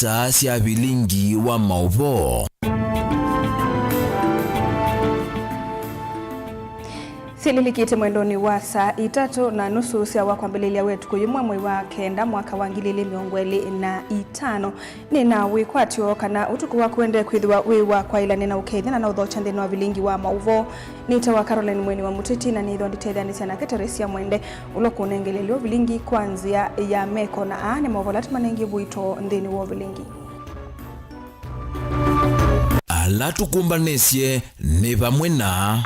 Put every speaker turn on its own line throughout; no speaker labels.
isaa cia vilingi wa mauvo.
Sililikite mwendoni wa saa 3:30 cia wakwambililia wetu kuyumwa mwei wa kenda mwaka wa 2025 nina wikwatio kana utuku wa kwende kwithwa wiwa kwa ila nina ukethina na uthocha nthini wa vilingi wa mauvo. Nita wa Caroline Mweni wa Mutiti na nitho nditethania na Keteresia Mwende uloku nengelelio vilingi kwanzia ya meko na aane mauvolati manengi buito nthini wa vilingi.
Ala tukumbanesye ni vamwe na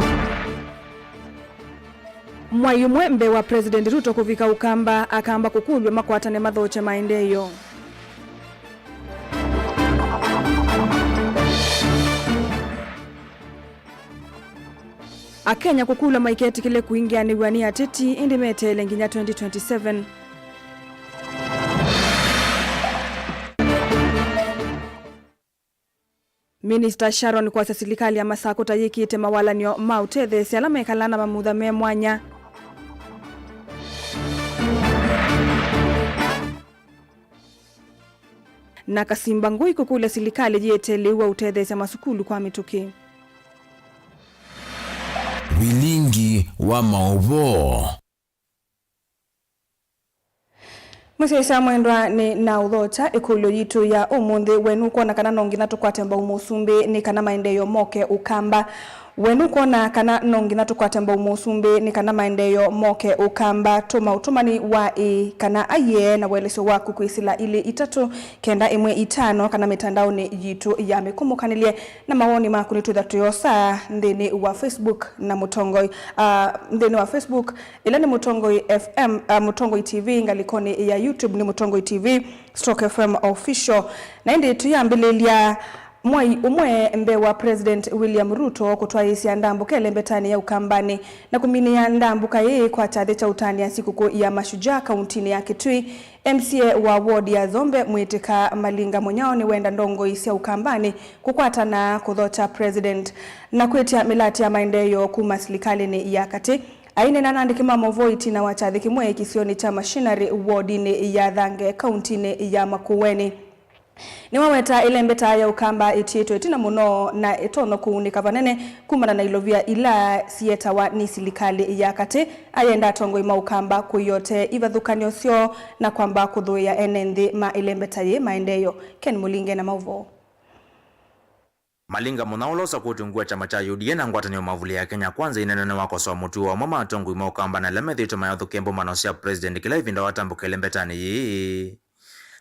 Mwayumwe mbe wa President Ruto kuvika ukamba akamba kukulwe makwatane mathoche maendeyo. Akenya kukula maiketi kile kuingia ni wani ateti indimetele nginya 2027. Minister Sharon kwa serikali ya Masako tayikite mawalanio mautethe siala mekalana mamutha me mwanya. Na Kasimba Ngui kukula serikali jieteliwa utethe cia masukulu kwa mituki.
vilingi wa mauvo.
Musesa mwendwa ni na uthota ikulu yitu ya umuthi wenu kuona kana nongi na tukwate mba umusumbi ni kana maendeyo moke ukamba. Wenu kuona kana nongi na tukwate mba umusumbi ni kana maendeyo moke ukamba. Tuma utumani wa kana aye na weleso waku kuisila ili 3-9-5 kana mitandao ni yitu ya mekumukanile na mawoni makuni tuyosa ndini wa Facebook na Mutongoi ndini wa Facebook ila ni Mutongoi FM Mutongoi TV ngalikoni ya YouTube ni Mutongoi TV Stroke FM official na ndi tuyambililia umwe mbe wa President William Ruto kutwaisia ndambu kele mbetani ya ukambani na kumini ya ndambu kaye kwa chadhe cha utani ya siku ya Mashujaa kauntini ya Kitui. MCA wa ward ya Zombe Mwitika Malinga Munyao ni wenda ndongo isia ukambani kukwata na kudhota President na kwetia milati ya maendeyo kuma serikali ni ya kati. Aine na nandiki mamo voiti na wachadhi kimwe kisioni cha Machinery ward ni ya Thange kauntini ya Makueni. Ni waweta ile mbeta ya ukamba itieto itina muno na etono kuunika vanene kumana na ilovia ila sieta wa ni serikali ya kati ayenda tongo ima ukamba kuyote ivadhukanyo sio na kwamba kudhuya enenthi ma ile mbeta ye maendeyo. Ken Mulinge na mauvo.
Malinga munaulosa kutungua chama cha UDA na ngwatanio mavuli ya Kenya Kwanza inenene wako soa mutu wa mama tongo ima ukamba na lemethito mayathu kembo manosia president kila ivinda watambuka ile mbetani yi.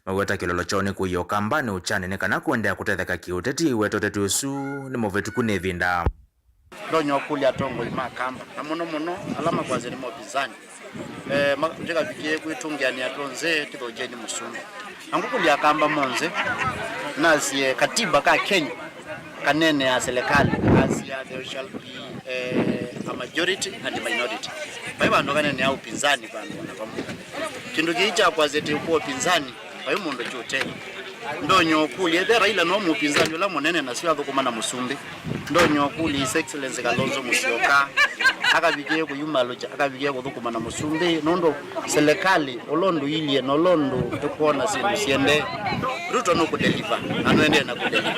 Maweta kilolo choni kuyo kamba ni uchane ni kana kuendea kutetheka kiuteti weto tetusu ni movetu kunevinda.
Donyo kulia tongo ima kamba na muno alama kwa zeni mobizani. Mjeka vikie kuitungia ni atonze tito jeni musumu. Angu kulia kamba monze nasi katiba ka Kenya kanene ya serikali Asia there shall be a majority and a minority. Baiba ndo kanene ya upinzani kwa ndo. Kindu kiicha kwa zeti upo upinzani bayo mundo chote ndonyo kuli ethe Raila no mupinzani la monene na sio athukuma na musumbi ndonyo kuli His Excellency Kalonzo Musyoka akabikie kuyumaloja akabikie kuthukuma na musumbi nondo serikali olondo ilie no londo tukona sindu siende Ruto no kudeliver anwende na kudeliver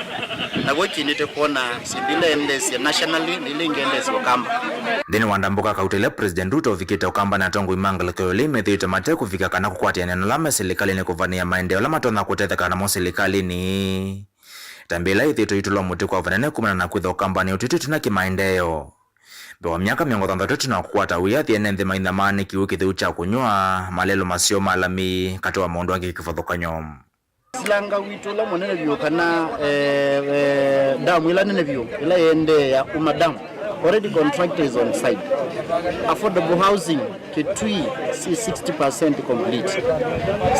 na gochi nite kuona sindile endesi nationally nilinge endesi ukamba
Deni wandambuka kautele President Ruto vikita ukamba na tongo imangala kuyole methito mate kufika kana kukwati neno lama serikali ni kuvania maendeleo lama tona kutetheka na serikali ni tambila ithito itulo muti kwa vanene kumana na kwitha ukamba ni utitutu na kimaendeleo bewa miaka 33 na kukwata uyathi enenthi maithamani kiu kithiu cha kunywa malelo masio malami katoa maundu angi kifothokanyo
silanga wito la monene vyo kana damu ila nene vyo ila yende ya umadamu already contractors on site. Affordable housing Kitui is 60% complete.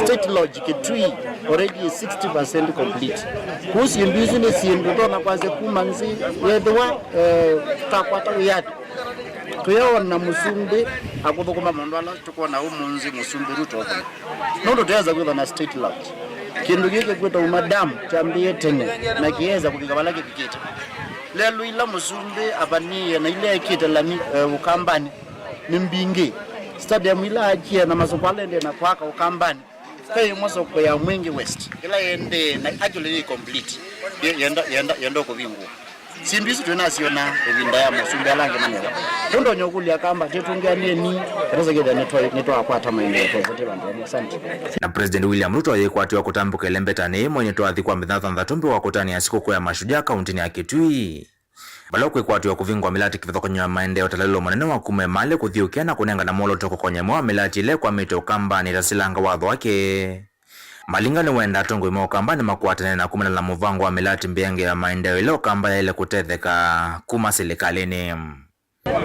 State lodge Kitui already is 60% complete. Kuhusu business yendu na kwaze kumanzi yedwa takwata uyati tuyaona musumbi akuthukuma mundu ala tukona umunzi musumbi Ruto nondo tuyaza kwitha na state lodge kindu gike kwita umadamu chambie tene na kiweza kufika balake kikita lelo ila musumbi abani na ile kita la ukambani nimbinge stadium ila achia na masopalende na kwaka ukambani Kai masoko ya Mwingi West kila ende na actually complete yenda ko bingu simbizi tunasiona ebinda ya musumbe alange manera ndo nyokulia kamba tetungane rezegeda netwa akwata maendeleo zote bantu. Asante.
Na President William Ruto yekwatiwa kutambuka lembetani mwenye twathikwa mithatha ndatumbi wa kutani ya siku ya mashujaa kaunti ya Kitui balo kwekwatiwa kuvingwa milati kivithokonya maendeleo talalo manene wa kume male kuthiukia na kunenga na molo toko kwenye mwa milati ile kwa mito kamba ni rasilanga watho wake malingani wenda tongo imo kamba ni makuatane na kumela na muvango wa milati mbienge ya maendeleo ile kamba ya ile kutetheka kuma serikalini.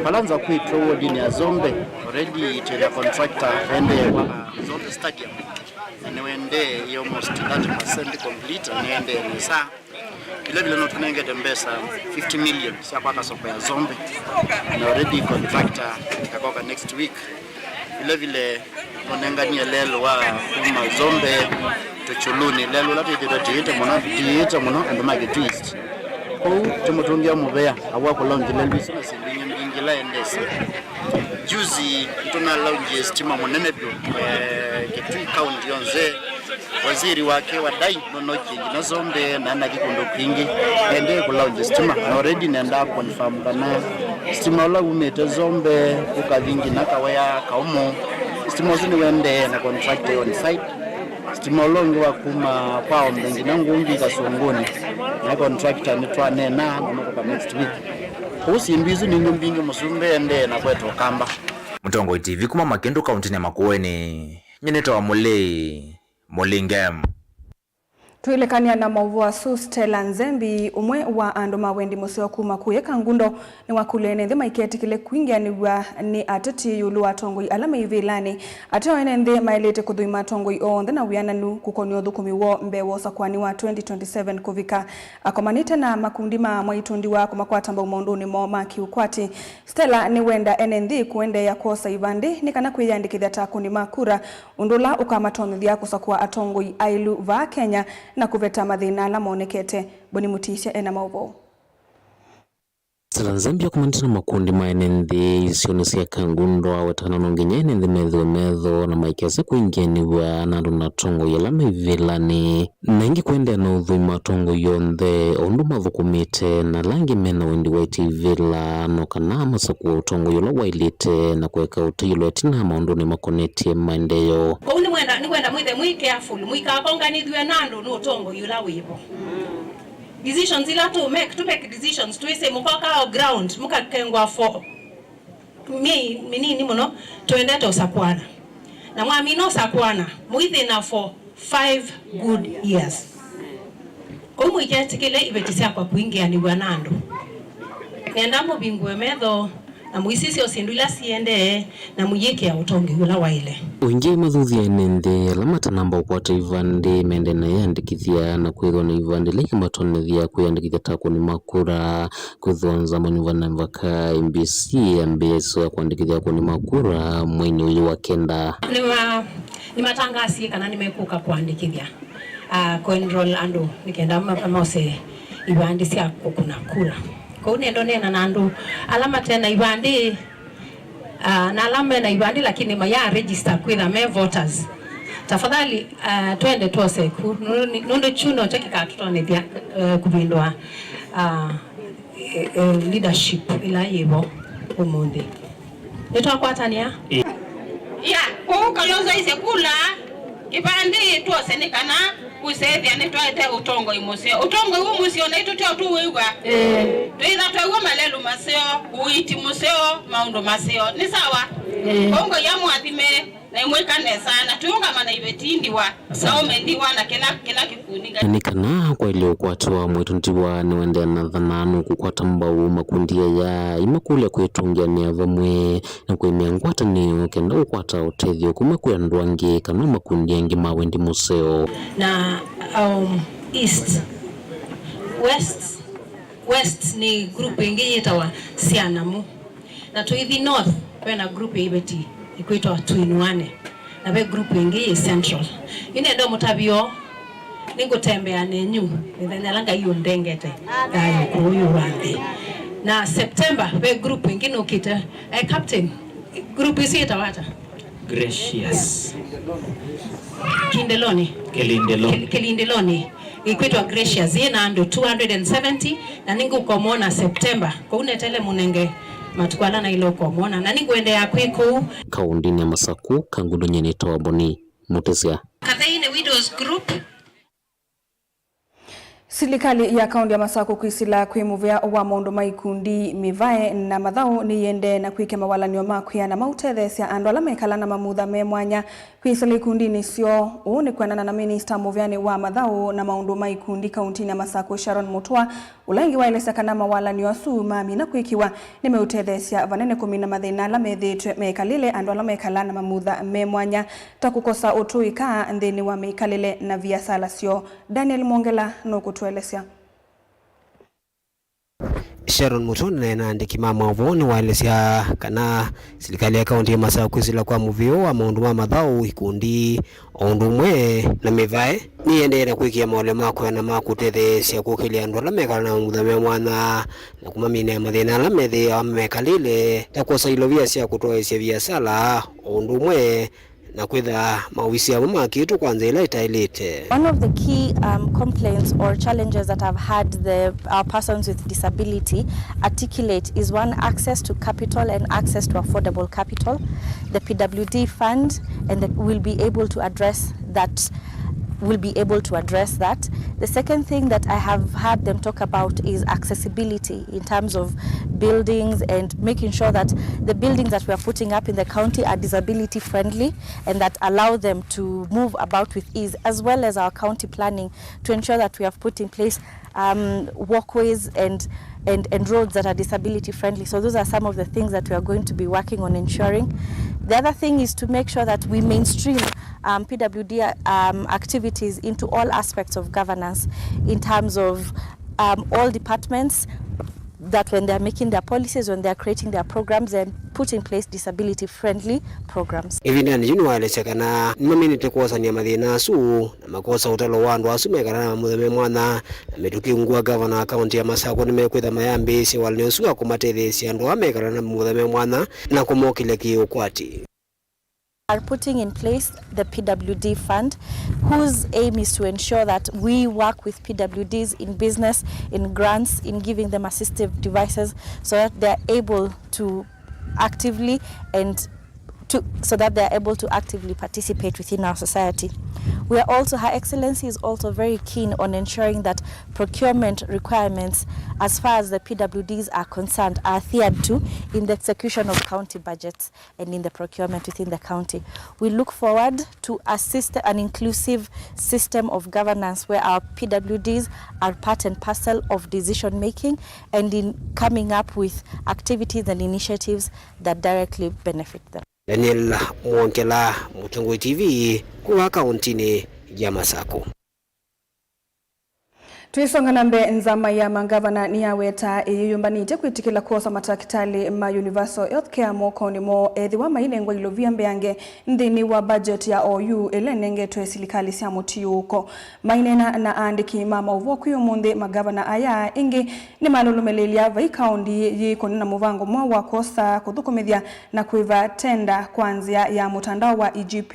Balanza kuitwa dini ya Zombe already to the contractor ende Zombe Stadium and wende almost 30% complete and ende nisa vile no tunenge tembesa 50 million sia kwa soko ya Zombe and already contractor akakoka next week vile tunengania lelo wa kuma Zombe to Chuluni lelo lati tiita mono and make twist kwa tumutungia mubea awa ko launch lelo sina simbingi ngila endesi juzi tuna launch stima monene byo Kitui county yonze waziri wake wadai nono kingi na Zombe na nakikundo kingi ende ko launch stima already nenda confirm kana stima la umete Zombe ukadingi na kawaya kaumo stima zini wende na contract on site stima longi wa kuma kwao mbengi na ngungi kasongoni na contractor nitwane na kwa next week usimbizi ni nyumbingi musumbe ende na kwetu kamba.
Mtongo TV kuma Makendo kaunti ya Makueni nyeneta wa Mulingem
tuilekania na mauvu su Stella Nzembi umwe wa ando mawendi museo kuma kuyeka ngundo ni wakulene nthi maiketi kile kuingia ni atati yulu atongoi alama ivilani ateo ene nthi mailete kuthuima atongoi onthe na wiananu kukoni uthukumi wo mbewo sakwani wa 2027 kuvika akomanite na makundi ma mwaitundi wa kumakwatamba umaunduni mo makiukwati. Stella ni wenda ene nthi kuende ya kosa ivandi ni kana kwiyandikithia takuni makura undula ukamatonithia kusakua atongoi ailu va Kenya na kuveta mathina la monekete. Boni Mutisha ena mauvo.
Stella Nzembi kumantina makundi maenenthi isionisia kangundo awetana nonginya enenthi metho na maikese kuingeniwa na andu na tongo yalama ivilani na ingi kuendea na uthuima tongo yonthe ondu mathukumite na langi mena wendi waiti ivila no kana masakuwa utongo yola wailite na kuweka utayilo etina maundu ni makonetie maendeyo
kwa uni mwenda mwithe mwi careful mwikakonganithwe na andu no tongo yola wipo decisions ila to make decisions to say mukaka ground mukakengwa for minini muno tuende to sakwana na mwami no sakwana muithe na for 5 good years kwa mwikiatikile ibetisia kwa kuingia ni wanando nenda mo bingwe metho na muisisi osindula siende na muyeke ya utongi ula waile
uingie mathuthi enenthi alamata namba ukwata ivandi mende na yandikithia na kwithwa na ivandi leki matonethia kuyandikithia takuni makura kwithonza manyuvana mvaka MBC ambeso ya kuandikithia kuni makura mwenye uyu wa kenda
ni matangasi kana nimekuka kuandikithia kuenroll andu nikenda mose ivandi sia kuna kura kwa unendo nena na andu alama tena ivandi na alama na ivandi lakini maya register kwitha me voters tafadhali twende tuose nundo chuno chakika tutonethia kubindwa leadership ila yivo umundi nitwakwatania
kwa Kalonzo ise kula ivandi tuose nikana kusethia ni twaite utongo imusio utongo iwu musio na itu twa tuwiwa tuitha twa malelu masio uiti musio maundu masio ni sawa kongo ya mwathime na imwekane sana tuunga mana ibetindiwa saumendiwa na kila kikuninga
nikana kwa ile ukwatwa mwitundiwa ni wende na thananu kukwata mbau makundia ya imakulia kwetungia ni avamwe na kwemia ngwata ni kenda ukwata utethio kumekuya ndwangi kana makundia ngi mawendi museo
na east west ni group ingi yitawa Sianamu na tuithi north wena group ibeti ikuitwa Tuinuane na be group ingi central ine ndo mutabio ningutembea nenyu nithanyalanga iyo ndengete dayo kuyu wandi na September be group ingi nokite captain group isi itawata
Gracious.
Kilindeloni. Ikwitwa Gracious yena ando 270 na ningu komona September. Kwa unetele munenge matukwala na ilo komona na ningu ende ya kwiku.
Kaundini ya Masaku Kangundo nyene Tawaboni Mutezia.
Kathaine Widows Group.
Serikali ya kaunti ya Masaku kwisila kwimuvya wa maundu maikundi mivae na mathau ni yende na kwike mawalanio makuya na mautethesia andu ala mekala na mamutha me mwanya kwisila ikundi nisio ni kwenana na minister muvyani wa mathau na maundu maikundi kaunti ya Masaku Sharon Mutua ulangi waelesa kana mawalanio asu mami na kwikiwa ni meutethesia vanene kumina mathina ala methitwe mekalile andu ala mekala na mamutha me mwanya takukosa utuika nthini wa mekalile na viasala sio. Daniel Mongela no kutuelesea.
Sharon Mutua na andiki mama wavoni waelesea kana serikali ya kaunti ya Masaku kwisila kwa muvio wa maundu wa mathau ikundi ondu mwe na mivae ni yende na kwikia mawale mako na makutethesia kukilia andu ala mekala na mamutha me mwana na kumamina mathina ala methi amekalile takosa ilovia cia kutoesia viasala ondu mwe na kwitha mawisi ya mama kitu kwanza ila itailite.
One of the key complaints or challenges that I've had our persons with disability articulate is one, access to capital and access to affordable capital. The PWD fund and will be able to address that. The second thing that I have heard them talk about is accessibility in terms of buildings and making sure that the buildings that we are putting up in the county are disability friendly and that allow them to move about with ease, as well as our county planning to ensure that we have put in place walkways and roads that are disability friendly. So those are some of the things that we are going to be working on ensuring. The other thing is to make sure that we mainstream PWD activities into all aspects of governance in terms of all departments, that when they're making their policies, when they're creating their programs, and put in place disability-friendly programs.
Evidently, you know, alechekana mminite kuosa ni mathina asu na makosa utalo wandu asu mekana na mamutha me mwana na metukiungua governor county ya Masaku ni mekwitha mayambi si walini usu akumatethesia andu amekana na mamutha me mwana na kumokile kiukwati.
Are putting in place the PWD fund, whose aim is to ensure that we work with PWDs in business, in grants, in giving them assistive devices so that they're able to actively participate within our society. We are also, Her Excellency is also very keen on ensuring that procurement requirements as far as the PWDs are concerned are adhered to in the execution of county budgets and in the procurement within the county. We look forward to assist an inclusive system of governance where our PWDs are part and parcel of decision making and in coming up with activities and initiatives that directly benefit them.
Daniel Mongela, Mutungwe TV, kwa kauntini ya Masaku.
Tuisonga nambe nzama ya mangavana ni yaweta yuyumbanite kwitikila kuosa matakitali ma Universal Healthcare moko ni mo edhiwa mainengwa ilovia mbeange ndini wa budget ya OU elenenge tuwe silikali siya mutiyuko. Mainena na andiki mama uvoku yumundi magavana aya ingi ni manulumelelia vaikaundi yikonina muvango mwa wakosa kuthukumithia na kuiva tenda kwanzia ya mutandao wa EGP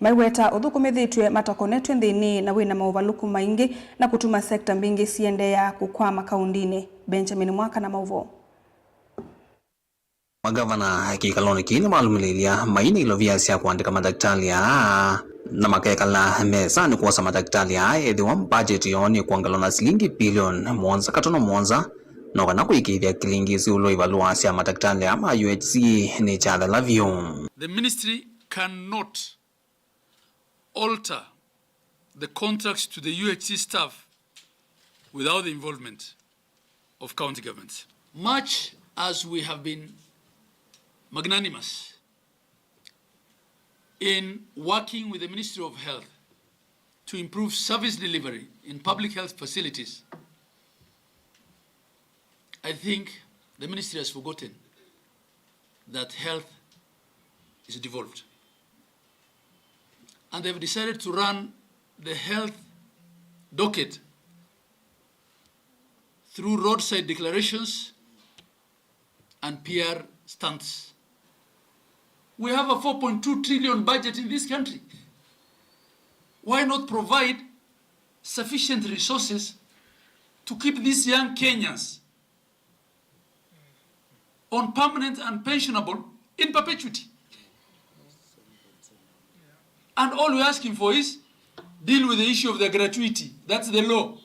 maiweta uthukumithitwe matakonetwe ndini na wina mauvaluku maingi na kutuma sekta mbingi siende ya kukwama kaundini. Benjamin Mwaka na mauvo.
Magavana hakikaloni kini malumililia maini ilovia siya kuandika madaktali ya na makekala mesani kuwasa madaktali ya edhiwa budget yoni kuangalona silingi bilioni monza katono monza na kana kuikithia kilingi siulo ivalua siya madaktali ya UHC ni chala lavyo.
The ministry cannot alter the contracts to the UHC staff without the involvement of county governments. Much as we have been magnanimous in working with the Ministry of Health to improve service delivery in public health facilities, I think the ministry has forgotten that health is devolved. And they've decided to run the health docket through roadside declarations and PR stunts. We have a 4.2 trillion budget in this country. Why not provide sufficient resources to keep these young Kenyans on permanent and pensionable in perpetuity? And all we're asking for is deal with the issue of the gratuity, that's the law,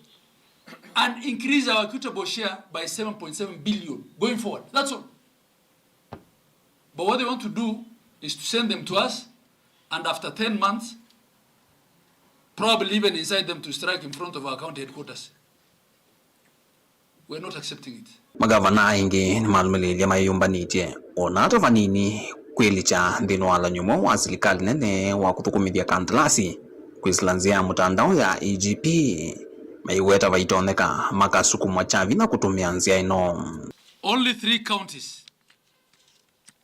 and increase our equitable share by 7.7 billion going forward. That's all. But what they want to do is to send them to us, and after 10 months, probably even incite them to strike in front of our county headquarters. We're not accepting it.
Magavana ingi malumili ya mayumbanije onato vanini kweli cha ndino wala nyuma wa serikali nene wa kutukumidia kandarasi kuislanzia mtandao ya EGP maiweta vaitoneka makasukumwa chavi na kutumia nzia ino.
Only 3 counties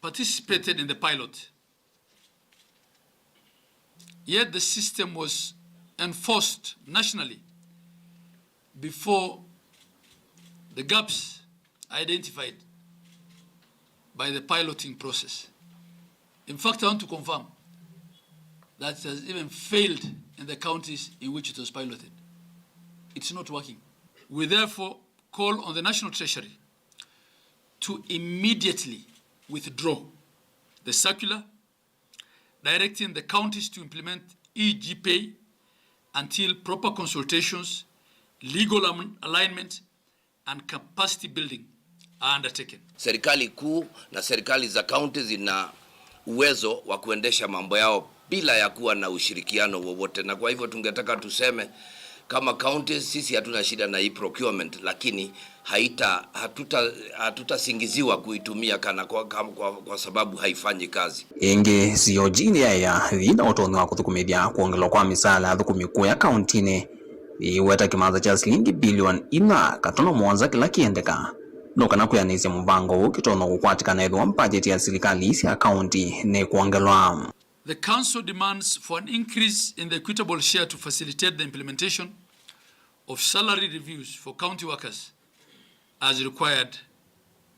participated in the pilot. Yet the system was enforced nationally before the gaps identified by the piloting process. In fact, I want to confirm that it has even failed in the counties in which it was piloted. It's not working. We therefore call on the National Treasury to immediately withdraw the circular directing the counties to implement EGPay until proper consultations, legal alignment, and capacity building are undertaken.
Serikali kuu na serikali za county zina uwezo wa kuendesha mambo yao bila ya kuwa na ushirikiano wowote, na kwa hivyo tungetaka tuseme kama counties sisi hatuna shida na hii procurement, lakini hatutasingiziwa kuitumia kwa sababu haifanyi kazi.
Inge siyo jini ya dhina otonu wa kutukumedia kuongelo kwa misala dhukumikuwa ya countine iweta kimaza cha shilingi bilioni 4.1 kila kiendeka. Noka na kuyanisi mbango kitono kukwatika na edwa mpajeti ya serikali isi ya county ne kuongelwa.
The council demands for an increase in the equitable share to facilitate the implementation of salary reviews for county workers as required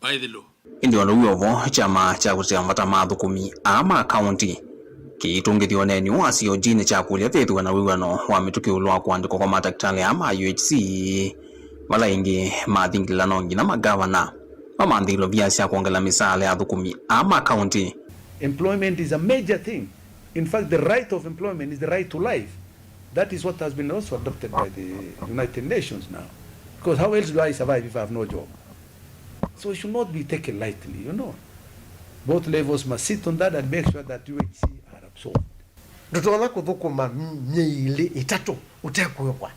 by the law.
Ndio uyovo chama cha kutemata madhukumi ama county kiitungithio neni wasio jini cha kulia tethu na wiwano wa mitukiulwa kuandiko kwa madaktari ama UHC wala ingi mathingilano ngina magavana mamandhilo biasha kuongela misale ya dhukumi ama county.
Employment is a major thing. In fact, the right of employment is the right to life. That is what has been also adopted by the United Nations now. Because how else do I survive if I have no job? So it should not be taken lightly, you know. Both levels must sit on that and make sure that UHC are absorbed.
Ndutona kuthukuma miili itatu utekwekwa.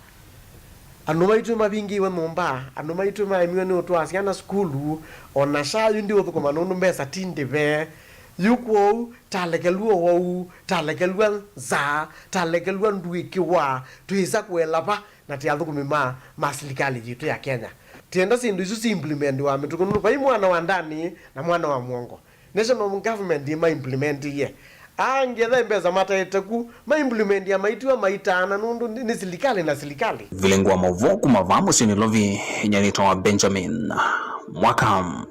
Anumaitu mabingi we momba, anumaitu maimiwe ni utu asiana skulu, onashayu ndi uthukuma nunu mbesa tindi be, yuko talekelua wau, talekelua za, talekelua nduikiwa, tuisa kuelapa na tiadhukumima masilikali jitu ya Kenya. Tienda sindu isu si implement wa mitukunu kwa hii mwana wa ndani na mwana wa mwongo. National government ima implement ye. Angetha mbeza mata etaku ma implement ya maitiwa maitana nundu ni silikali na silikali.
Vilengwa mavoku mavamu sinilovi nyanito wa Benjamin Mwakam.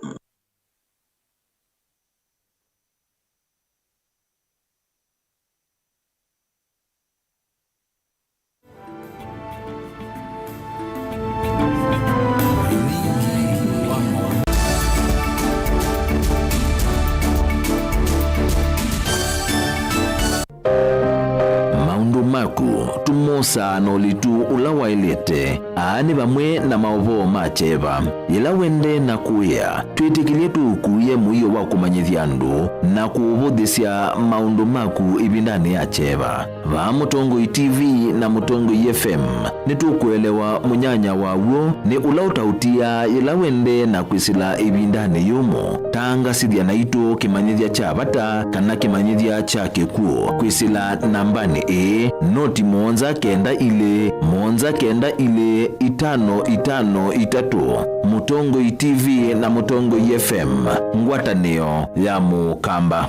tumosa nolitu ulawailete aani bamwe na maovo macheva ila wende na kuya twitikilie tukuye muyo wa kumanyithia andu na kuvuthisia maundu maku ibindani ya cheva va Mutongo TV na Mutongo FM nitukuelewa munyanya wawo ni ula utautia ila wende na kwisila ibindani yumo tanga sithia na itu kimanyithia cha bata kana kimanyithia cha kikuo kwisila nambani noti monza kenda ile 553 Mutongo TV na Mutongo FM ngwatanio ya Mukamba.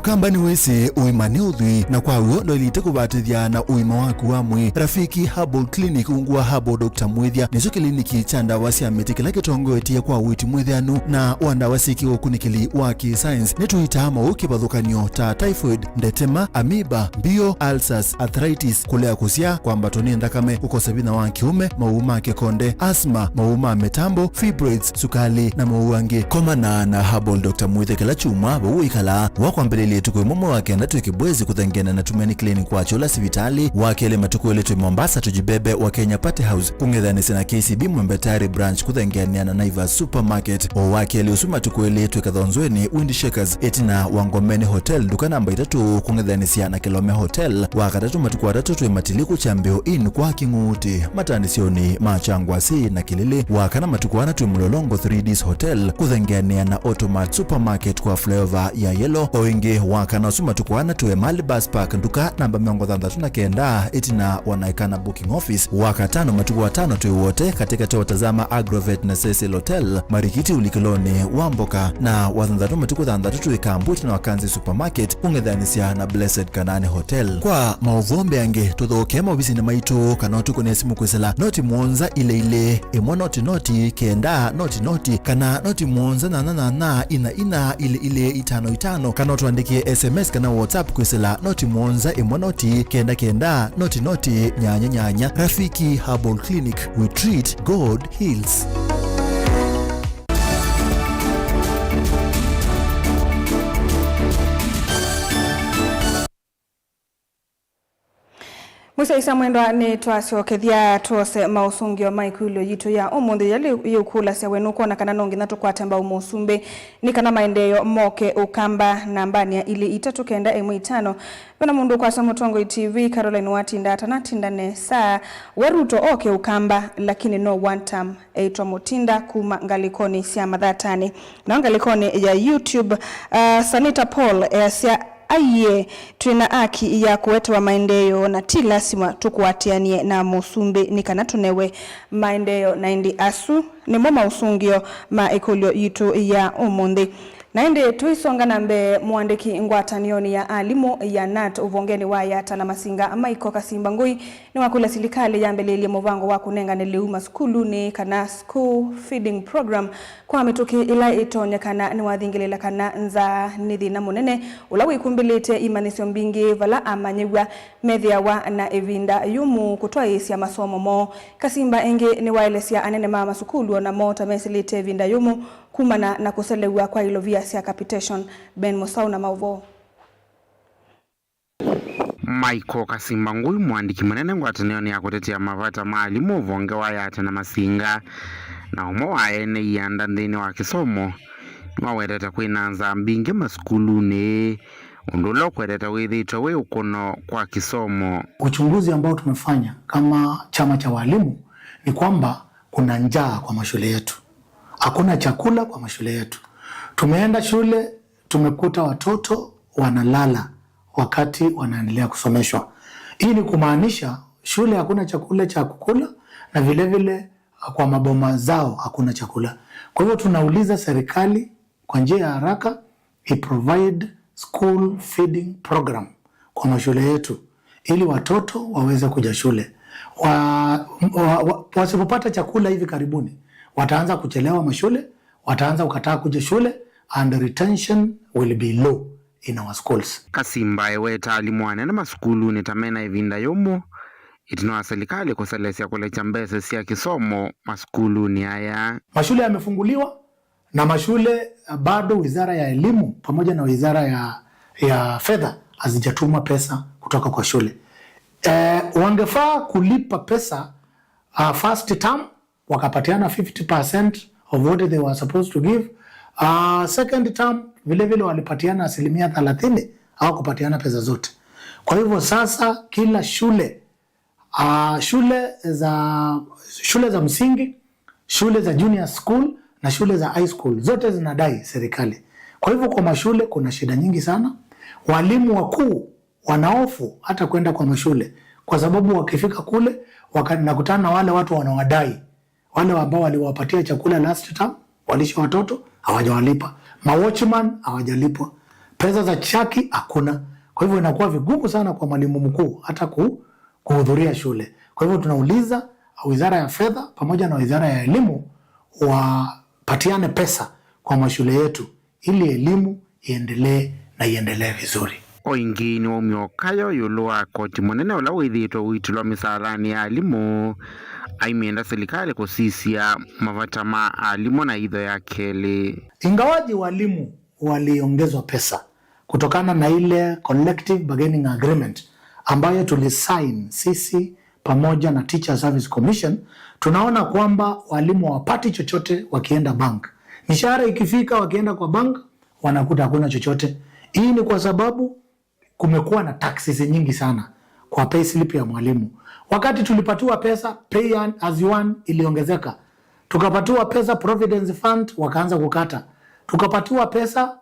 ukamba ni wese uimane udhui na kwa uo ndo ilite kubatithia na uima waku wa mwi. Rafiki Herbal Clinic ungua Herbal Dr. Mwithia nizo kliniki cha ndawa cia miti kila kitongoetie kwa witi mwithianu na wandawa siki ukunikili wa science nituita mauki bathukanio ta typhoid, ndetema, amoeba, bio, ulcers, arthritis, kulea kusia kwa mbatoni ndakame, ukosebina wa kiume, mauma kekonde, asma, mauma metambo, fibroids, sukali na mauange. Komana na Herbal Dr. Mwithia kila chuma uikala wakwambelele tukwe momo wake na tukibwezi kuthengena na Tumeni Clinic kwa chola sivitali wakele matuku letu Mombasa tujibebe wa Kenya Party House kungedhani sina KCB Mwembetari branch kuthengena na Naivas Supermarket o wakele usuma tukwele tukadhonzweni Windy Shakers etina Wangomeni Hotel duka namba 3 kungedhani siana Kilome Hotel wakatatu matuku watatu tuwe matiliku chambeo in kwa Kinguti matanisioni machangwasi na Kilili wakana matuku wana tuwe Mlolongo 3Ds Hotel kuthengena na Automat Supermarket kwa flavor ya yellow oingi wakana usuma tukuana tuwe Malibus Park nduka namba 39 etina wanaikana booking office wakatano matuku watano tuwe wote katika watazama Agrovet na Cecil Hotel Marikiti Ulikiloni Wamboka na wathandatu matuku tuwe Kambuti na Wakanzi Supermarket ungedhanisia na Blessed Kanani Hotel. Kwa mauvombe yange tuthokema obisi na maito kanotu kwenye simu kwesela noti muonza ile imwa noti kenda noti kana noti muonza na ina ile itano kana tuandikie SMS kana WhatsApp kwesela noti muonza imwa noti kenda noti nyanya. Rafiki Herbal Clinic, we treat, God heals.
Musa isa mwendwa ni twasiokethia tuose mausungio maikuilo yitu ya umundi yali yukula sia wenuko na kana nongi natu kwa temba umusumbe ni kana maendeyo moke ukamba nambani ya ili itatu kenda M5 pena mundu kwa samu tongo TV Caroline Watinda tindane saa weruto oke ukamba lakini no one time eitwa Mutinda kuma ngalikoni sia madhatani na ngalikoni ya YouTube Sanita Paul sia aiye tuina aki ya kuwetewa maendeyo na tilasima tukuatianie na musumbi nikana tunewe maendeyo na indi asu ni moma usungio maekulio yitu ya umundi na indi tuisonga nambe muandiki ngwatanioni ya alimu ya NAT uvongeni wa yata na masinga Maiko Kasimba Ngui ni wakula silikali ya mbeleli movango wakunenga niliuma skulu ni kana school feeding program kwa mituki ila itonya kana ni wadhingilela kana nza nithi na munene ulawi kumbilite imanisio mbingi vala amanyigwa medhia wa na evinda yumu kutoa isi ya masomo mo Kasimba enge ni waelesia anene mama sukulu na mota mesilite evinda yumu kumana na kuselewa kwa ilovia sia capitation Ben Musau na mauvo.
Maiko Kasimba Ngui mwandiki munene ngwatanioni ya kutetea mavata maalimu uvonge wa yata na masinga na umo waene yanda ndini wa kisomo waweteta kuinanza mbingi maskuluni undulo kweteta withito we ukono kwa kisomo.
Uchunguzi ambao tumefanya kama chama cha walimu ni kwamba kuna njaa kwa mashule yetu. Hakuna chakula kwa mashule yetu. Tumeenda shule, tumekuta watoto wanalala wakati wanaendelea kusomeshwa. Hii ni kumaanisha shule hakuna chakula cha kukula na vile vile kwa maboma zao hakuna chakula. Kwa hivyo tunauliza serikali kwa njia ya haraka provide school feeding program kwa mashule yetu ili watoto waweze kuja shule. Wasipopata chakula hivi karibuni wataanza kuchelewa mashule, wataanza kukataa kuja shule and retention will be low in our schools.
Kasimba eweta alimuane na maskulu ni tamena evinda yomo itinoa serikali kuselesia kulecha mbese sia kisomo maskulu ni haya.
Mashule yamefunguliwa na mashule bado wizara ya elimu pamoja na wizara ya fedha hazijatuma pesa kutoka kwa shule. Wangefaa kulipa pesa first term wakapatiana 50% of what they were supposed to give. Second term vile vile walipatiana 30% au kupatiana pesa zote. Kwa hivyo sasa kila shule shule za msingi, shule za junior school na shule za high school zote zinadai serikali. Kwa hivyo kwa mashule kuna shida nyingi sana. Walimu wakuu wanaofu hata kwenda kwa mashule kwa sababu wakifika kule nakutana na wale watu wanawadai, wale ambao waliwapatia chakula last term, walisha watoto hawajawalipa, watchman hawajalipwa, pesa za chaki hakuna. Kwa hivyo inakuwa vigumu sana kwa mwalimu mkuu hata kuhudhuria shule. Kwa hivyo tunauliza Wizara ya Fedha pamoja na Wizara ya Elimu wapatiane pesa kwa mashule yetu ili elimu iendelee vizuri.
Oingini wa umyokayo yulua koti munene ula withitwa uitulwa misalani ya alimu aimienda serikali kusisia mavata ma alimu na idho ya keli.
Ingawaji walimu waliongezwa pesa kutokana na ile collective bargaining agreement ambayo tulisign sisi pamoja na Teacher Service Commission, tunaona kwamba walimu hawapati chochote wakienda bank. Mishahara ikifika wakienda kwa bank wanakuta hakuna chochote. Hii ni kwa sababu kumekuwa na taxes nyingi sana kwa pay slip ya mwalimu. Wakati tulipatiwa pesa pay as you earn iliongezeka. Tukapatiwa pesa Providence Fund wakaanza kukata. Tukapatiwa pesa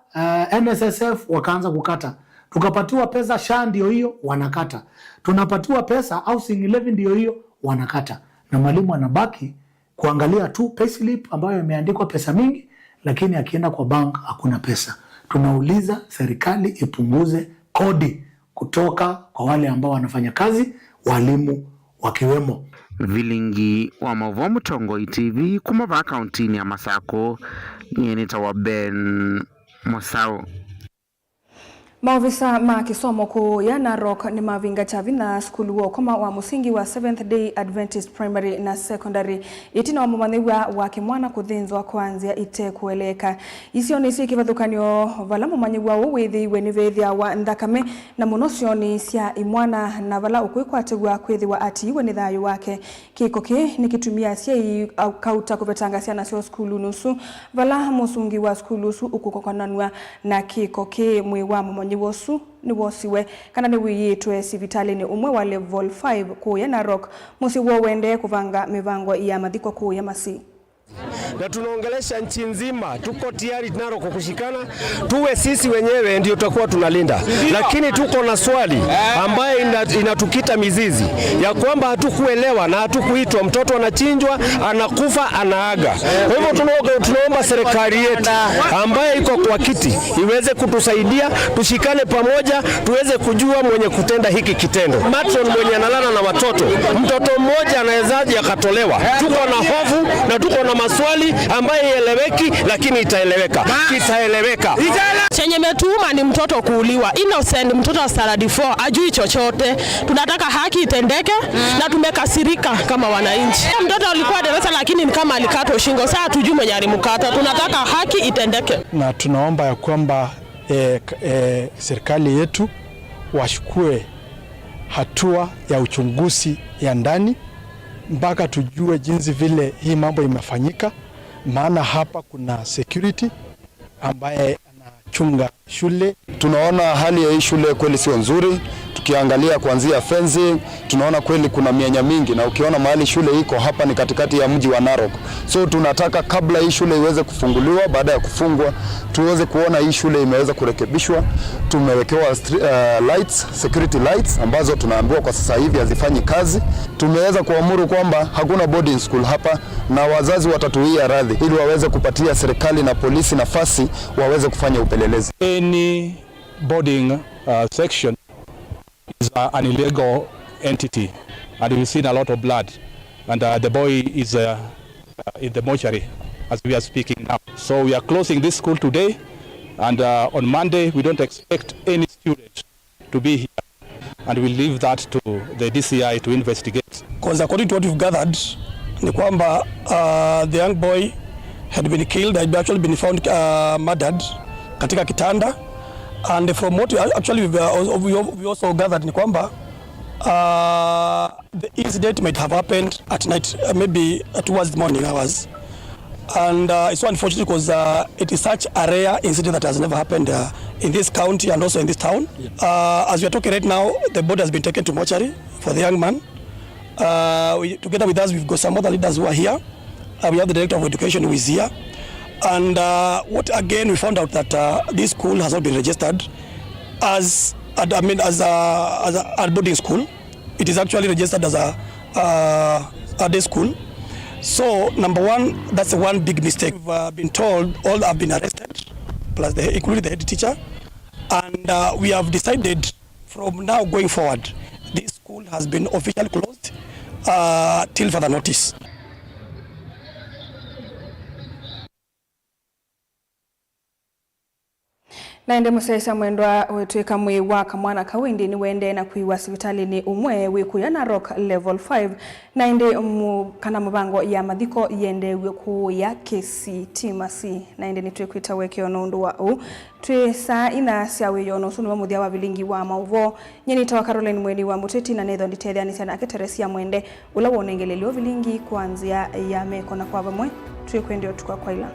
NSSF wakaanza kukata. Tukapatiwa pesa SHA ndio hiyo wanakata. Tunapatiwa pesa Housing Levy ndio hiyo wanakata. Na mwalimu anabaki kuangalia tu payslip ambayo imeandikwa pesa mingi, lakini akienda kwa bank hakuna pesa. Tunauliza serikali ipunguze kodi kutoka kwa wale ambao wanafanya kazi, walimu wakiwemo.
Vilingi wa Mavo Mutongo TV kumava kauntini ya Masako nyenita wa Ben Mosao.
Maofisa ma kisomo ku ya Narok ni mavinga chavi na skulu wo koma wa musingi wa Seventh Day Adventist Primary na Secondary itina wa mumaniwa wa kimwana kuthinzwa kwanzia ite kueleka isio ni sikivathukanio vala mumanyiwa withi wenivethia wa ndakame na munosio ni sia imwana na vala ukwikwatigwa kwithiwa ati we ni thayu wake kiko ki nikitumia sia kauta kuvetangasia na sio skulu nusu vala musungi wa skulu su ukukokonanwa na kiko ki mwiwa nyiwosu ni wosiwe kana ni wiyitwe sivitali ni umwe wa level 5 ku ya Narok musi wo wende kuvanga mivango ya mathiko ku ya Masi.
Na tunaongelesha nchi nzima, tuko tayari Narok kushikana, tuwe sisi wenyewe ndio tutakuwa tunalinda. Lakini tuko na swali ambaye inatukita mizizi ya kwamba hatukuelewa na hatukuitwa, mtoto anachinjwa, anakufa, anaaga. Kwa hivyo tunaomba serikali yetu ambaye iko kwa kiti iweze kutusaidia, tushikane pamoja, tuweze kujua mwenye kutenda hiki kitendo. Matron mwenye analala na watoto, mtoto mmoja anawezaje akatolewa? Tuko na hofu na tuko na maswali ambaye ieleweki, lakini itaeleweka. Kitaeleweka.
Chenye metuma ni mtoto kuuliwa. Innocent, mtoto wa standard 4 ajui chochote. Tunataka haki itendeke na tumekasirika kama wananchi. Mtoto alikuwa darasa lakini kama alikatwa shingo, sasa tujue mwenye alimkata. Tunataka haki itendeke.
Na tunaomba ya kwamba serikali yetu washukue hatua ya uchunguzi ya ndani mpaka tujue jinsi vile hii mambo imefanyika, maana hapa kuna security ambaye anachunga shule.
Tunaona hali ya hii shule kweli sio nzuri. Tukiangalia kuanzia fencing, tunaona kweli kuna mianya mingi, na ukiona mahali shule iko hapa ni katikati ya mji wa Narok. So tunataka kabla hii shule iweze kufunguliwa, baada ya kufungwa tuweze kuona hii shule imeweza kurekebishwa. Tumewekewa lights, security lights ambazo tunaambiwa kwa sasa hivi hazifanyi kazi. Tumeweza kuamuru kwamba hakuna boarding school hapa na wazazi watatuia radhi ili waweze kupatia serikali na polisi nafasi waweze kufanya upelelezi.
Any boarding section is an illegal entity, and we've seen a lot of blood, and the boy is in the mortuary as we are speaking now. So we are closing this school today, and on Monday we don't expect any student to be here, and we'll leave that to the DCI to investigate.
Because according to what we've gathered, ni kwamba the young boy had been killed, had actually been found murdered katika kitanda. And from what we also gathered ni kwamba the incident might have happened at night, maybe towards the morning hours. And it's so unfortunate because it is such a rare incident that has never happened in this county and also in this town. As we are talking right now, the body has been taken to mortuary for the young man. Together with us, we've got some other leaders who are here. We have the Director of Education who is here. And what again we found out that this school has not been registered as a boarding school. It is actually registered as a day school. So number one, that's the one big mistake. We've been told all have been arrested, plus including the head teacher. And we have decided from now going forward, this school has been officially closed till further notice.
Naende musesa mwendwa wetweka mwe wa kamwana kawindi ni wende na kuiwa sibitali ni umwe wikuya Narok level 5 naende kana mubango ya madhiko yende wikuya kesi timasi naende ni twekuita weke onundu wa u twe saa ina siawe yono sunu wamuthia wa vilingi wa mauvo nyeni tawa Caroline Mweni wa Muteti na netho nditethia ni sana aketeresia mwende ula wonengelelio vilingi kuanzia ya meko na kwa bamwe twekwendio tukwa kwa ila